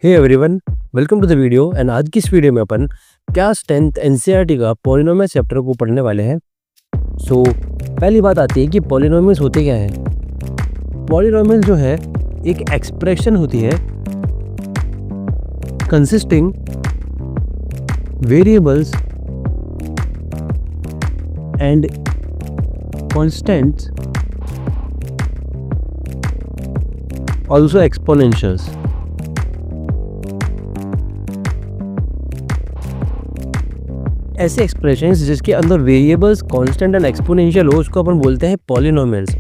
Hey everyone, welcome to the video. And आज की इस वीडियो में अपन क्लास 10th एनसीईआरटी का पॉलिनोमियल चैप्टर को पढ़ने वाले हैं। पहली बात आती है कि पॉलिनोमियल्स होते क्या हैं। पॉलिनोमियल जो है एक एक्सप्रेशन होती है consisting variables and constants also एक्सपोनेंशियल्स। ऐसे एक्सप्रेशंस जिसके अंदर वेरिएबल्स कांस्टेंट एंड एक्सपोनेंशियल हो उसको अपन बोलते हैं पॉलिनोमियल्स।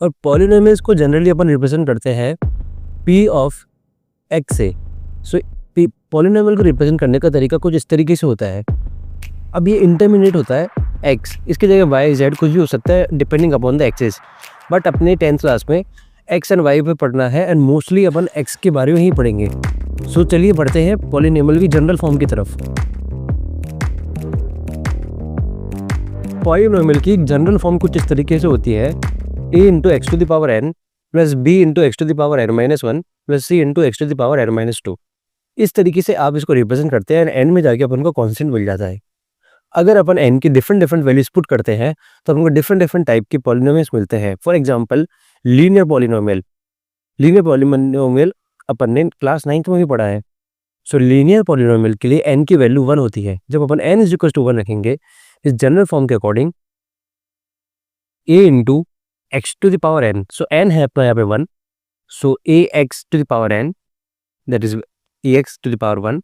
और पॉलिनोमियल्स को जनरली अपन रिप्रेजेंट करते हैं p ऑफ x से। पॉलिनोमियल को रिप्रेजेंट करने का तरीका कुछ इस तरीके से होता है। अब ये इंटरमीडिएट होता है x, इसकी जगह y z कुछ भी हो सकता है depending upon the axes. But अपने 10th क्लास में x एंड y पे पढ़ना है एंड मोस्टली अपन x के बारे में ही पढ़ेंगे। चलिए बढ़ते हैं पॉलिनोमियल की जनरल फॉर्म की तरफ। पॉलिनोमियल की जनरल फॉर्म कुछ इस तरीके से होती है a into x to the power n plus b into x to the power n minus 1 plus c into x to the power n minus 2। इस तरीके से आप इसको रिप्रेजेंट करते हैं एंड एंड में जाके अपन को कांस्टेंट मिल जाता है। अगर अपन n की डिफरेंट वैल्यूज पुट करते हैं तो अपन को डिफरेंट टाइप के पॉलिनोमियल्स मिलते हैं। फॉर एग्जांपल लीनियर पॉलिनोमियल अपन ने क्लास 9th में भी पढ़ा है। लीनियर पॉलिनोमियल के लिए n की वैल्यू 1 होती है। जब अपन n इज इक्वल टू 1 रखेंगे इस जनरल फॉर्म के according a into x to the power n, n है अपना यहाँ पे 1, a x to the power n that is a x to the power 1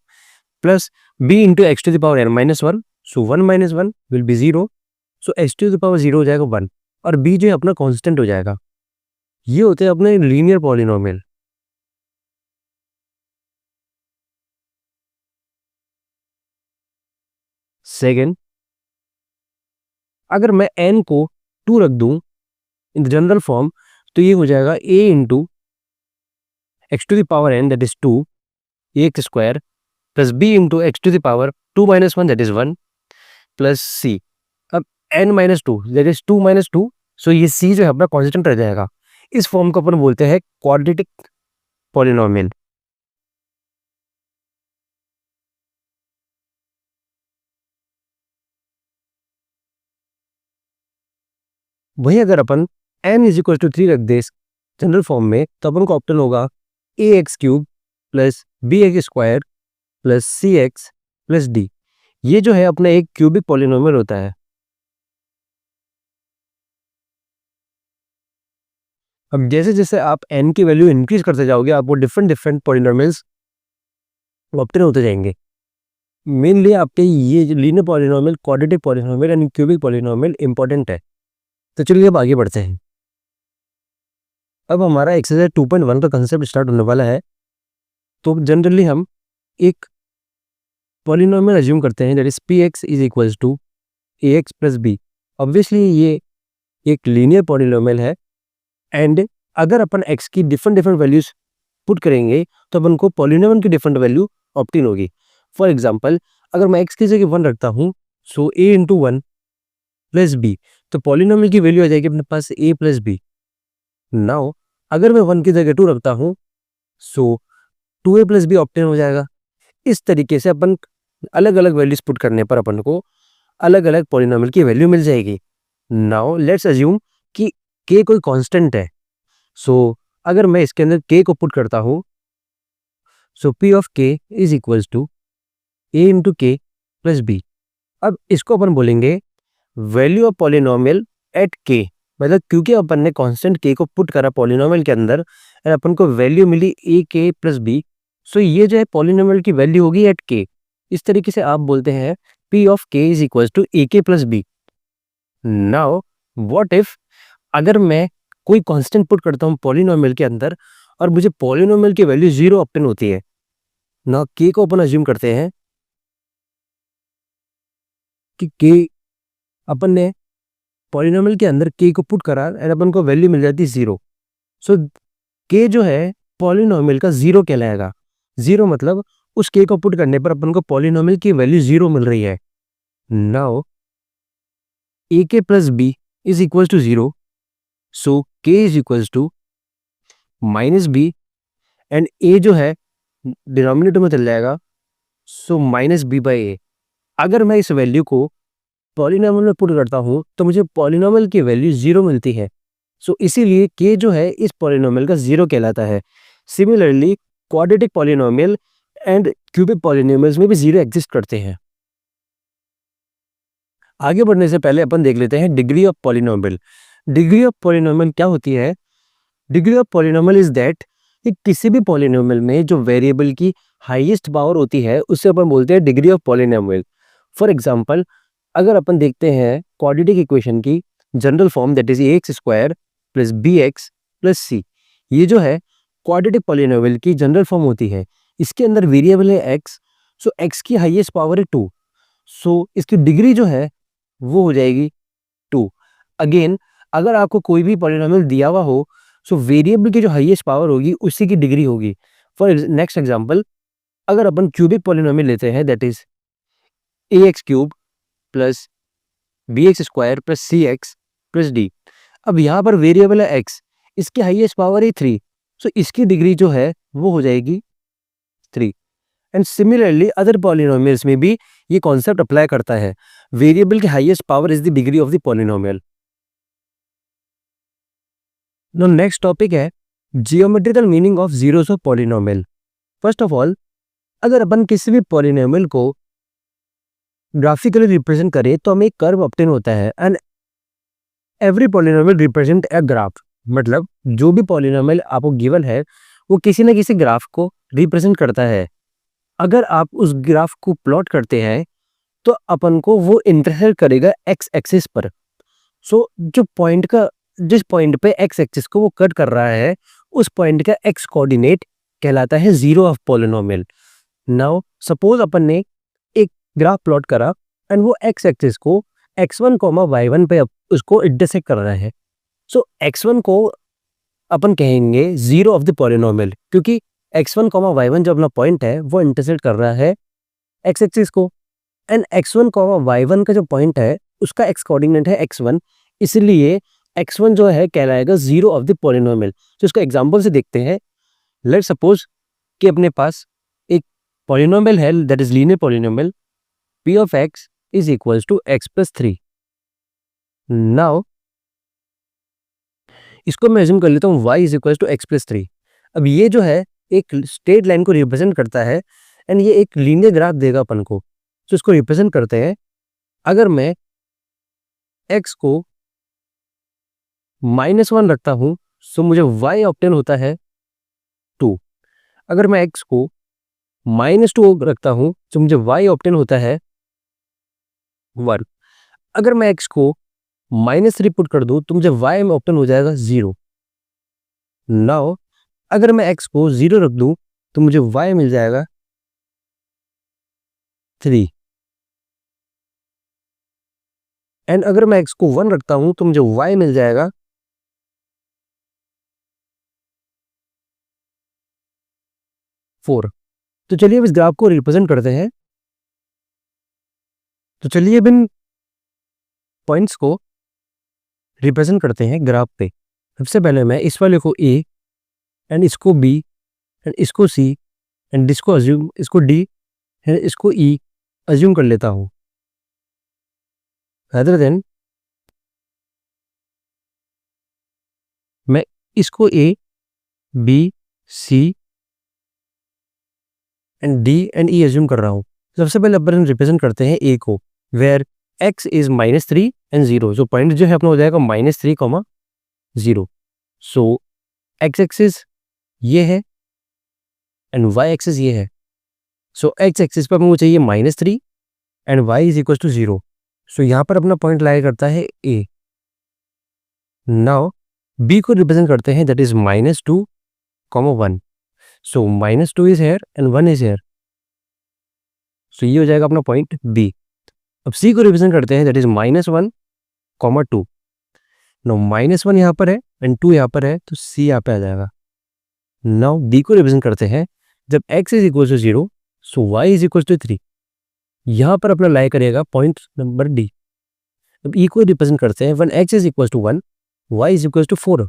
plus b into x to the power n minus 1, 1 minus 1 will be 0, x to the power 0 हो जाएगा 1 और b जो है अपना कांस्टेंट हो जाएगा। ये होते हैं अपने लीनियर पॉलिनोमियल। सेकेंड, अगर मैं n को 2 रख दूं इन द जनरल फॉर्म तो ये हो जाएगा a into x to the power n that is 2 x square plus b into x to the power 2 minus 1 that is 1 plus c। अब n minus 2 that is 2 minus 2, ये c जो है अपना constant रह जाएगा। इस फॉर्म को अपन बोलते हैं क्वाड्रेटिक पॉलिनोमियल। वही अगर अपन n इज इक्वल टू 3 रख दे जनरल फॉर्म में तो अपन को ऑप्शन होगा a x cube plus b x square plus c x plus d. ये जो है अपना एक क्यूबिक पॉलिनोमियल होता है। अब जैसे जैसे आप n की वैल्यू इंक्रीज करते जाओगे आपको डिफरेंट पॉलिनोमियल्स ऑप्टेन होते जाएंगे। मेनली आपके ये linear polynomial, quadratic polynomial and cubic polynomial important है। तो चलिए अब आगे बढ़ते हैं। अब हमारा एक्सरसाइज 2.1 का कंसेप्ट स्टार्ट होने वाला है। तो जनरली हम एक पॉलिनोमियल अज्यूम करते हैं that is p x is equals to a x plus b. Obviously ये एक लीनियर पॉलिनोमियल है एंड अगर अपन x की डिफरेंट वैल्यूज पुट करेंगे तो अपन को पॉलिनोमियल की डिफरेंट वैल्यू ऑप्टेन होगी। फॉर एग्जांपल अगर मैं x की जगह 1 रखता हूँ a इंटू 1 प्लस बी, तो पॉलिनोमियल की वैल्यू आ जाएगी अपने पास a प्लस बी। नाउ अगर मैं 1 की जगह 2 रखता हूँ 2a प्लस बी ऑप्टेन हो जाएगा। इस तरीके से अपन अलग अलग वैल्यूज पुट करने पर अपन को अलग अलग पॉलिनोमियल की वैल्यू मिल जाएगी। नाउ लेट्स अज्यूम कि k कोई कांस्टेंट है। अगर मैं इसके अंदर k को पुट करता हूँ p of k is equals to a into k plus b। अब इसको अपन बोलेंगे value of polynomial at k, मतलब क्योंकि अपन ने कांस्टेंट k को पुट करा पॉलिनोमियल के अंदर और अपन को वैल्यू मिली a k प्लस b, ये जो है पॉलिनोमियल की वैल्यू होगी एट k। इस तरीके से आप बोलते हैं p of k is equals to a k plus b। Now what if अगर मैं कोई कांस्टेंट पुट करता हूं पॉलिनोमियल के अंदर और मुझे पॉलिनोमियल की वैल्यू 0 ऑप्टेन होती है। ना k को अपन अज्यूम करते हैं कि k अपन ने पॉलिनोमियल के अंदर k को पुट करा और अपन को वैल्यू मिल जाती है 0। k जो है पॉलिनोमियल का 0 कहलाएगा। 0 मतलब उस k को पुट करने पर अपन को पॉलिनोमियल की वैल्यू 0 मिल रही है। Now a k plus b is equal to 0, k is equals to minus b and a जो है डिनोमिनेटर में चल जाएगा, so minus b by a. अगर मैं इस वैल्यू को पॉलिनोमियल में पुट करता हूँ तो मुझे पॉलिनोमियल की वैल्यू 0 मिलती है। सो इसीलिए के जो है इस पॉलिनोमियल का 0 कहलाता है। Similarly quadratic polynomial and cubic polynomials में भी 0 एग्जिस्ट करते हैं। आगे बढ़ने से पहले अपन देख लेते हैं degree of polynomial. Degree of polynomial क्या होती है? Degree of polynomial is that कि किसी भी पॉलिनोमियल में जो वेरिएबल की हाईएस्ट पावर होती है उससे अपन बोलते हैं degree of polynomial. For example, अगर अपन देखते हैं क्वाड्रेटिक इक्वेशन की general form that is ax square plus bx plus c, ये जो है क्वाड्रेटिक पॉलिनोमियल की जनरल फॉर्म होती है। इसके अंदर वेरिएबल है x, सो x की हाईएस्ट पावर है 2, सो इसकी डिग्री जो है वो हो जाएगी 2। अगेन, अगर आपको कोई भी पॉलिनोमियल दिया हुआ हो, सो वेरिएबल की जो हाईएस्ट पावर होगी उसी की डिग्री होगी। फॉर नेक्स्ट एग्जांपल, अगर अपन क्यूबिक पॉलिनोमियल लेते हैं that is ax cube plus bx square plus cx plus d। अब यहाँ पर वेरिएबल है x, इसकी हाईएस्ट पावर है 3, सो इसकी डिग्री जो है वो हो जाएगी 3। एंड सिमिलरली अदर पॉलिनोमियल्स में भी ये कॉन्सेप्ट अप्लाई करता है। वेरिएबल की highest power is the degree of the polynomial. No next topic है geometrical meaning of zeros of polynomial. First of all, अगर अपन किसी भी पॉलिनोमियल को ग्राफिकली रिप्रेजेंट करें तो हमें एक कर्व ऑब्टेन होता है and every polynomial represent a graph. मतलब जो भी पॉलिनोमियल आपको गिवन है वो किसी ना किसी ग्राफ को रिप्रेजेंट करता है। अगर आप उस ग्राफ को प्लॉट करते हैं तो अपन को वो इंटरसेक्ट करेगा एक्स एक्सिस पर। सो जो पॉइंट का जिस पॉइंट पे एक्स एक्सिस को वो कट कर रहा है उस पॉइंट का एक्स कोऑर्डिनेट कहलाता है zero of polynomial. Now suppose अपन ने एक ग्राफ प्लॉट करा एंड वो एक्स एक्सिस को x1, y1 पे उसको इंटरसेक्ट कर रहा है। सो x1 को अपन कहेंगे जीरो ऑफ द पॉलिनोमियल, क्योंकि x1, y1 जो अपना पॉइंट है वो इंटरसेक्ट कर रहा है एक्स एक्सिस को। एंड x1, y1 का जो पॉइंट है उसका एक्स कोऑर्डिनेट है x1, इसलिए x1 जो है कहलाएगा जीरो ऑफ द पॉलिनोमियल। तो इसको एग्जांपल से देखते हैं। लेट्स सपोज कि अपने पास एक पॉलिनोमियल है that is linear polynomial p of x is equals to x plus 3। Now इसको मैं अज्यूम कर लेता हूँ y is equals to x plus 3। अब ये जो है एक स्ट्रेट लाइन को रिप्रेजेंट करता है एंड ये एक लीनियर ग्राफ देगा अपन को। तो इसको रिप्रेजेंट करते हैं। अगर मैं x को -1 रखता हूं तो मुझे y ऑब्टेन होता है 2। अगर मैं x को -2 रखता हूं तो मुझे y ऑब्टेन होता है 1। अगर मैं x को -3 पुट कर दूं तो मुझे y में ऑप्शन हो जाएगा 0। नाउ अगर मैं x को 0 रख दूं तो मुझे y मिल जाएगा 3। एंड अगर मैं x को 1 रखता हूं तो मुझे y मिल जाएगा 4। तो चलिए अब इस ग्राफ को रिप्रेजेंट करते हैं। तो चलिए अब इन पॉइंट्स को रिप्रेजेंट करते हैं ग्राफ पे। सबसे पहले मैं इस वाले को a एंड इसको b एंड इसको c एंड इसको d एंड इसको e अज्यूम कर लेता हूं। rather than मैं इसको a b c and d and e assume कर रहा हूं। सबसे पहले अपन रिप्रेजेंट करते हैं a को, वेयर x इज -3 एंड 0। जो पॉइंट जो है अपना हो जाएगा -3, 0। सो x एक्सिस ये है एंड y एक्सिस ये है। सो x एक्सिस पर मुझे चाहिए -3 and y is equal to 0। So यहाँ पर अपना पॉइंट लाया करता है a। नाउ b को रिप्रेजेंट करते हैं that is -2, 1। So -2 is here and 1 is here. So ये हो जाएगा अपना पॉइंट b। अब c को रिप्रेजेंट करते हैं दैट इज -1, 2। नो -1 यहाँ पर है एंड 2 यहाँ पर है तो c यहाँ पे आ जाएगा। नाउ d को रिप्रेजेंट करते हैं जब x is equal to 0 so y is equal to 3। यहाँ पर अपना लाई करेगा पॉइंट नंबर d। अब e को रिप्रेजेंट करते हैं when x is equal to 1, y is equal to 4।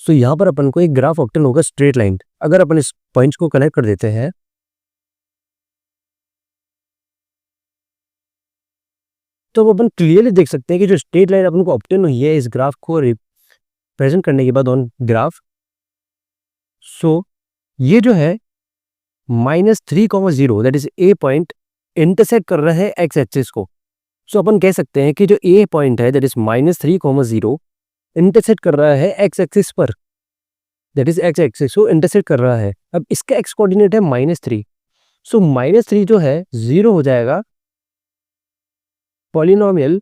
So यहाँ पर अपन को एक ग्राफ ऑब्टेन होगा स्ट्रेट लाइन। अगर अपन इस पॉइंट्स को कनेक्ट कर देते हैं। तो अब अपन क्लियरली देख सकते हैं कि जो स्ट्रेट लाइन अपन को ऑब्टेन हुई है इस ग्राफ को रिप्रेजेंट करने के बाद ऑन ग्राफ, सो ये जो है -3,0 that is A point intersect कर रहा है एक्स एक्सिस को। सो अपन कह सकते हैं कि जो ए पॉइंट है दैट इज -3,0 इंटरसेक्ट कर रहा है एक्स एक्सिस पर, दैट इज एक्स एक्सिस को इंटरसेक्ट कर रहा है। अब इसका एक्स कोऑर्डिनेट है -3, सो -3 जो है 0 हो जाएगा पॉलिनोमियल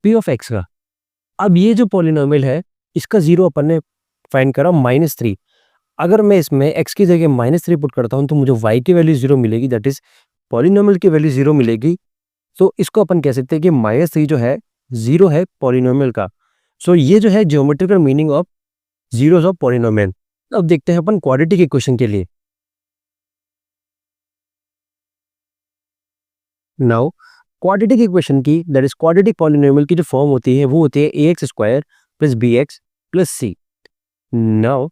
पी ऑफ एक्स का। अब ये जो पॉलिनोमियल है इसका 0 अपन ने फाइंड करा -3। अगर मैं इसमें x की जगह -3 पुट करता हूं तो मुझे y की वैल्यू 0 मिलेगी, दैट इज पॉलिनोमियल की वैल्यू 0 मिलेगी। तो इसको अपन कह सकते हैं कि -3 जो है 0 है पॉलिनोमियल का। सो ये जो है geometrical meaning of zeros of polynomial. अब देखते हैं अपन क्वाड्रेटिक इक्वेशन के लिए। नाउ क्वाड्रेटिक इक्वेशन की दैट इज क्वाड्रेटिक पॉलिनोमियल की जो फॉर्म होती है वो होती है ax square plus bx plus c। Now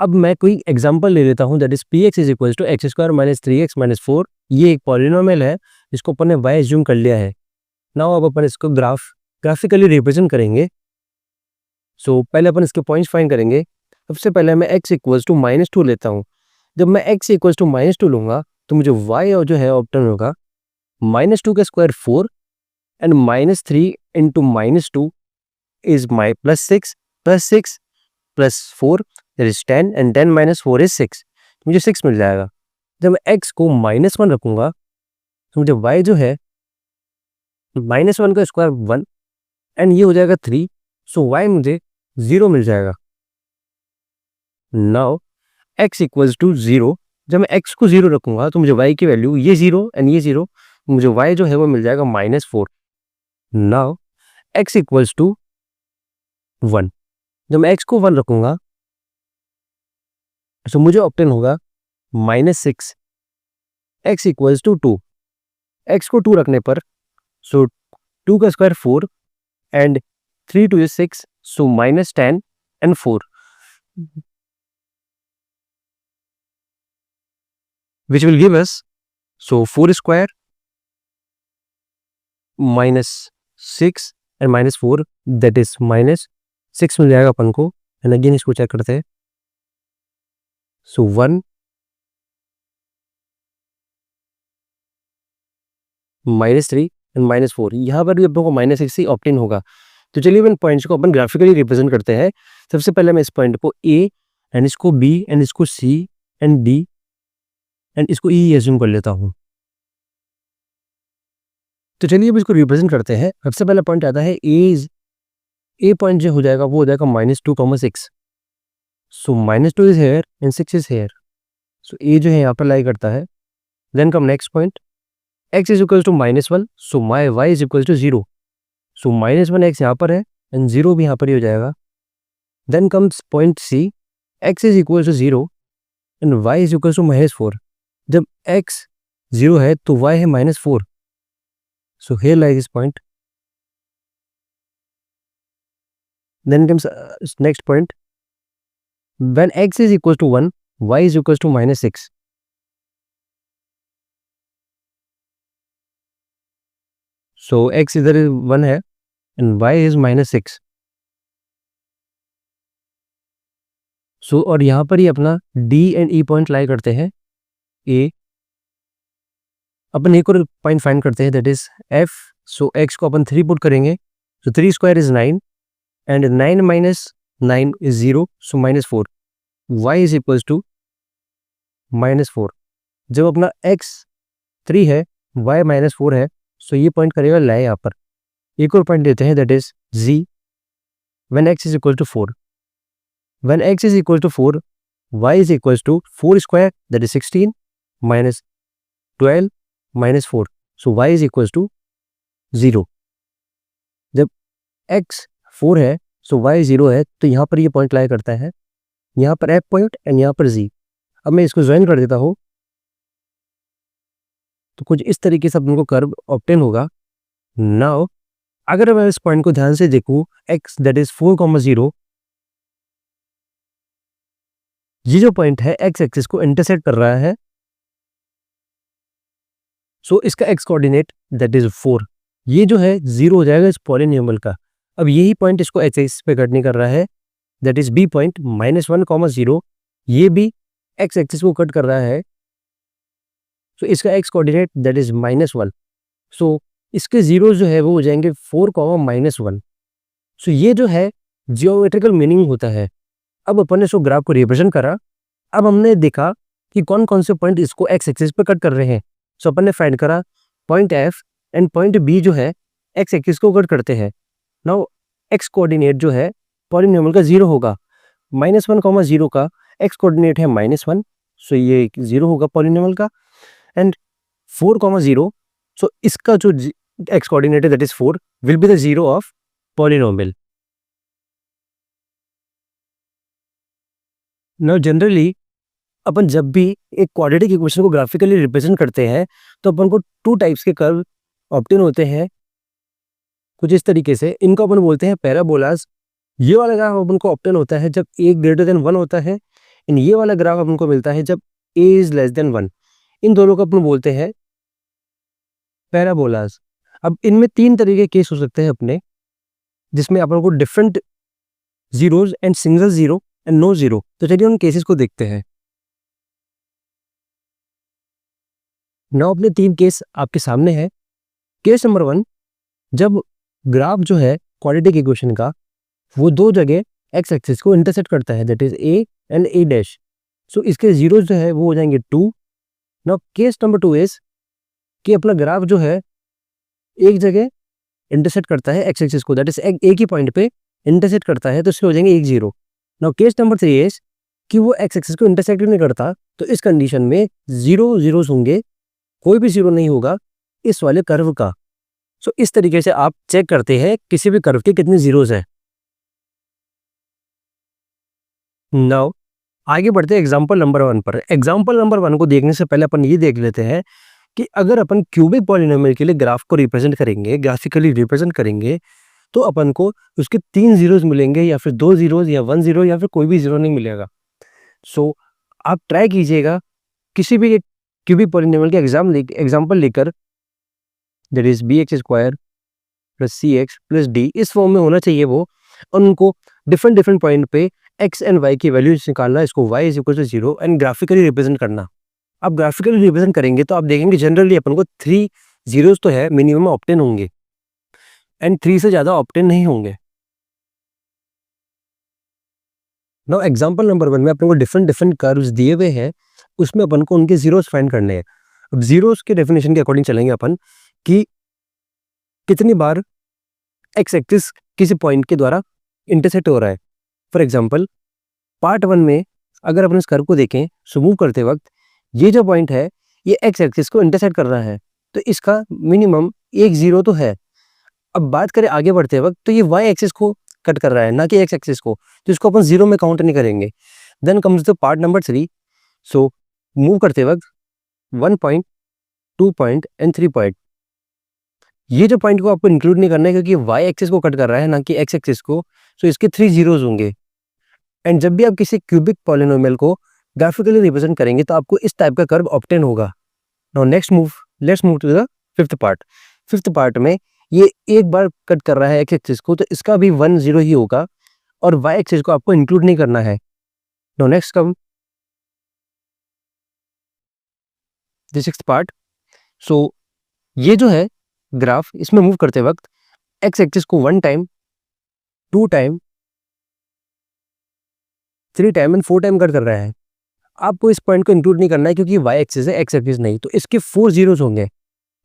अब मैं कोई एग्जांपल ले लेता हूं that is px is equal to x square minus 3x minus 4। ये एक पॉलिनोमियल है जिसको अपन ने y एज्यूम कर लिया है। नाउ अब अपन इसको ग्राफिकली रिप्रेजेंट करेंगे। सो पहले अपन इसके पॉइंट्स फाइंड करेंगे। सबसे पहले मैं x इक्वल्स टू -2 लेता हूं। जब मैं x इक्वल्स टू -2 लूंगा तो मुझे y और जो है ऑप्टन होगा -2 का square 4 and -3 into -2 is my +6 +6 plus 4 that is 10 and 10 minus 4 is 6। मुझे 6 मिल जाएगा। जब मैं x को -1 रखूंगा तो मुझे y जो है -1 का स्क्वायर 1 एंड ये हो जाएगा 3। सो y मुझे 0 मिल जाएगा। Now x equals to 0। जब मैं x को 0 रखूंगा तो मुझे y की वैल्यू ये 0 एंड ये 0, मुझे y जो है वो मिल जाएगा -4। Now x equals to 1। जब मैं x को 1 रखूंगा तो मुझे ऑप्टेन होगा -6। x equals to 2। x को 2 रखने पर सो 2 का square 4 and 3 2 is 6, so -10 and 4 which will give us so 4 square -6 and -4 that is -6 मिल जाएगा अपन को। एंड अगेन इसको चेक करते हैं। सो 1 -3 एंड -4 यहाँ पर भी अपन को -6 ही ऑप्टेन होगा। तो चलिए इन पॉइंट्स को अपन ग्राफिकली रिप्रेजेंट करते हैं। सबसे पहले मैं इस पॉइंट को A एंड इसको B एंड इसको C एंड D एंड इसको E एज्यूम कर लेता हूँ। तो चलिए अब इसको रिप्रेजेंट करते हैं। सबसे पहला पॉइंट आता है ए पॉइंट जो हो जाएगा वो हो जाएगा -2,6। So -2 is here and 6 is here. So a जो है यहाँ पर लाई करता है। Then come next point x is equal to -1, so my y is equal to 0। So -1 x यहाँ पर है एंड 0 भी यहाँ पर ही हो जाएगा। Then comes point C, x is equal to 0 and y is equal to -4। जब x 0 है तो y है -4। So here like this point. Then comes next point when x is equals to 1, y is equals to -6। So x इधर 1 है and y is -6। सो और यहाँ पर ही अपना D एंड E पॉइंट लाई करते हैं। A अपन एक और पॉइंट फाइंड करते हैं that is F। So x को अपन 3 पुट करेंगे। So 3 square is 9 and 9 minus 9 is 0, so -4। y is equals to -4। जब अपना x 3 है y -4 है, सो ये पॉइंट करेगा लाई यहाँ पर। एक और पॉइंट देते हैं that is z when x is equal to 4। When x is equal to 4, y is equals to 4 square that is 16 minus 12 -4, so y is equals to 0। जब x 4 है सो y 0 है, तो यहाँ पर ये पॉइंट लाई करता है। यहाँ पर F पॉइंट एंड यहाँ पर Z। अब मैं इसको ज्वाइन कर देता हूँ तो कुछ इस तरीके से अपन को कर्व ऑब्टेन होगा। नाउ अगर मैं इस पॉइंट को ध्यान से देखूँ x दैट इज 4,0 ये जो पॉइंट है एक्स एक्सिस को इंटरसेक्ट कर रहा है, सो इसका एक्स कोऑर्डिनेट दैट इज 4। ये जो है 0 हो जाएगा इस पॉलिनोमियल का। अब यही पॉइंट इसको एक्स एक्सिस पे कट नहीं कर रहा है, दैट इज बी पॉइंट -1, 0। ये भी एक्स एक्सिस को कट कर रहा है, सो इसका एक्स कोऑर्डिनेट दैट इज -1। सो इसके जीरो जो है वो हो जाएंगे 4, -1। सो ये जो है जियोमेट्रिकल मीनिंग होता है। अब अपन ने इसको ग्राफ को रिप्रेजेंट करा। अब हमने देखा कि कौन कौन से पॉइंट इसको एक्स एक्सिस पे कट कर रहे हैं। सो अपन ने फाइंड करा point F and point B जो है एक्स एक्सिस को कट करते हैं। नाउ एक्स कोऑर्डिनेट जो है पॉलिनोमियल का 0 होगा। -1, 0 का एक्स कोऑर्डिनेट है -1, सो ये 0 होगा पॉलिनोमियल का। एंड 4, 0, सो इसका जो एक्स कोऑर्डिनेट है that is 4 will be the 0 of polynomial. Now generally अपन जब भी एक क्वाड्रेटिक इक्वेशन को ग्राफिकली रिप्रेजेंट करते हैं तो अपन को 2 टाइप्स के कर्व ऑब्टेन होते हैं कुछ इस तरीके से। इनको अपन बोलते हैं पैराबोलास। ये वाला ग्राफ अपन को ऑब्टेन होता है जब a ग्रेटर देन 1 होता है, एंड ये वाला ग्राफ अपन को मिलता है जब a इज लेस देन 1। इन दोनों को अपन बोलते हैं पैराबोलास। अब इनमें 3 तरीके के केस हो सकते हैं अपने, जिसमें अपन को different zeros and single zero and no zero. तो चलिए उन केसेस को देखते हैं। नाउ अपने 3 केस आपके सामने है। केस नंबर 1, जब ग्राफ जो है क्वाड्रेटिक इक्वेशन का वो दो जगह एक्स एक्सिस को इंटरसेक्ट करता है, that is a and a dash. So इसके जीरो जो है वो हो जाएंगे 2। नाउ केस नंबर 2 इज कि अपना ग्राफ जो है एक जगह इंटरसेक्ट करता है एक्स एक्सिस को, दैट इज एक ही पॉइंट पे इंटरसेक्ट करता है, तो इससे हो जाएंगे 1, 0। नाउ केस नंबर 3 इज कि वो एक्स एक्सिस को इंटरसेक्ट नहीं करता, तो इस कंडीशन में 0 जीरोस होंगे, कोई भी जीरो नहीं होगा इस वाले कर्व का। सो इस तरीके से आप चेक करते हैं किसी भी कर्व के कितने जीरोस हैं। नाउ आगे बढ़ते हैं एग्जांपल नंबर 1 पर। एग्जांपल नंबर 1 को देखने से पहले अपन ये देख लेते हैं कि अगर अपन क्यूबिक पॉलिनोमियल के लिए ग्राफ को रिप्रेजेंट करेंगे, ग्राफिकली रिप्रेजेंट करेंगे, तो अपन को उसके 3 जीरोस मिलेंगे या फिर 2 जीरोस या 1 जीरो या फिर कोई भी जीरो नहीं मिलेगा। सो आप ट्राई कीजिएगा किसी भी एक क्यूबिक पॉलिनोमियल के एग्जाम्पल लेकर, that is bx² + cx + d, इस फॉर्म में होना चाहिए वो, और उनको डिफरेंट पॉइंट पे x एंड y की वैल्यूज निकालना, इसको y = 0 एंड ग्राफिकली रिप्रेजेंट करना। आप ग्राफिकली रिप्रेजेंट करेंगे तो आप देखेंगे जनरली अपन को 3 जीरोस तो है मिनिमम ऑब्टेन होंगे, एंड 3 से ज़्यादा ऑब्टेन नहीं होंगे। नाउ एग्जांपल नंबर 1 में अपन को डिफरेंट कर्व्स दिए हुए हैं, उसमें अपन को उनके जीरोस फाइंड करने हैं। अब जीरोस के डेफिनेशन के अकॉर्डिंग चलेंगे अपन कि कितनी बार एक्स एक्सिस किसी पॉइंट के द्वारा इंटरसेक्ट हो रहा है। फॉर एग्जांपल पार्ट 1 में अगर अपन इस कर्व को देखें, सो मूव करते वक्त ये जो पॉइंट है ये एक्स एक्सिस को इंटरसेक्ट कर रहा है, तो इसका मिनिमम 1, 0 तो है। अब बात करें आगे बढ़ते वक्त, तो ये वाई एक्सिस को कट कर रहा है ना कि एक्स एक्सिस को, तो इसको अपन 0 में काउंट नहीं करेंगे। Then comes the part number 3। So move करते वक्त 1 पॉइंट, 2 पॉइंट एंड 3 पॉइंट, ये जो पॉइंट को आपको इंक्लूड नहीं करना है क्योंकि वाई एक्सिस को कट कर रहा है ना कि एक्स एक्सिस को, सो इसके 3 जीरोस होंगे। एंड जब भी आप किसी क्यूबिक पॉलिनोमियल को ग्राफिकली रिप्रेजेंट करेंगे तो आपको इस टाइप का कर्व ऑब्टेन होगा। Now let's move to the fifth part. Fifth part में ये एक बार कट कर रहा है एक्स एक्सिस को, तो इसका भी 1, 0 ही होगा, और वाई एक्सिस को आपको इंक्लूड नहीं करना है। Now next come the sixth part. So ये जो है ग्राफ, इसमें मूव करते वक्त एक्स एक्सिस को 1 time, 2 time, 3 time and 4 time cut कर रहा है। आपको इस पॉइंट को इंक्लूड नहीं करना है क्योंकि वाई एक्सिस है, एक्स एक्सिस नहीं, तो इसके 4 जीरोस होंगे।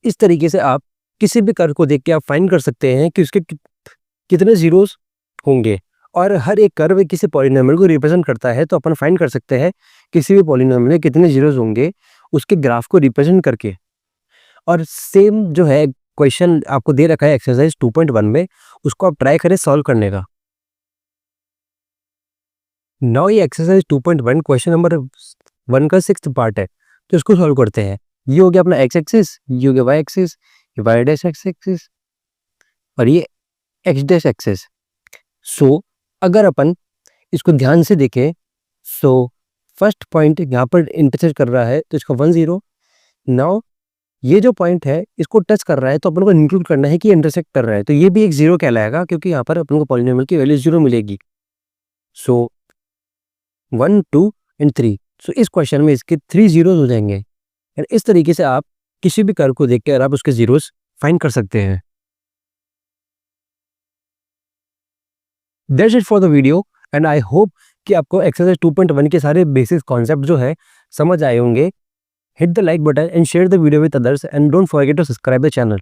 इस तरीके से आप किसी भी कर्व को देख के आप फाइंड कर सकते हैं कि उसके कितने जीरोस होंगे, और हर एक कर्व किसी पॉलिनोमियल को रिप्रेजेंट करता है, तो अपन फाइंड कर सकते हैं किसी भी पॉलिनोमियल में कितने जीरोस होंगे उसके ग्राफ को रिप्रेजेंट करके। और सेम जो है क्वेश्चन आपको दे रखा है एक्सरसाइज 2.1 में, उसको आप ट्राई करें सॉल्व करने का। नाउ ये एक्सरसाइज 2.1 क्वेश्चन नंबर 1 का 6th पार्ट है, तो इसको सॉल्व करते हैं। ये हो गया अपना एक्स एक्सिस, ये हो गया वाई एक्सिस, ये वाई डैश एक्स एक्सिस, और ये एक्स डैश एक्सिस। सो अगर अपन इसको ध्यान से देखें, सो फर्स्ट पॉइंट यहाँ पर इंटरसेक्ट कर रहा है तो इसका 1 0। नाउ ये जो पॉइंट है इसको टच कर रहा है तो अपन को इंक्लूड करना है कि इंटरसेक्ट कर रहा है, तो ये भी एक 0 कहलाएगा क्योंकि यहाँ पर अपन को पॉलिनोमियल की वैल्यू 0 मिलेगी। सो 1 2 एंड 3, सो इस क्वेश्चन में इसके 3 जीरोस हो जाएंगे। एंड इस तरीके से आप किसी भी कर्व को देख कर आप उसके जीरोस फाइंड कर सकते हैं। That's it for the video and I hope कि आपको एक्सरसाइज 2.1 के सारे बेसिक कॉन्सेप्ट जो है समझ आए होंगे। Hit the like button and share the video with others and don't forget to subscribe the channel.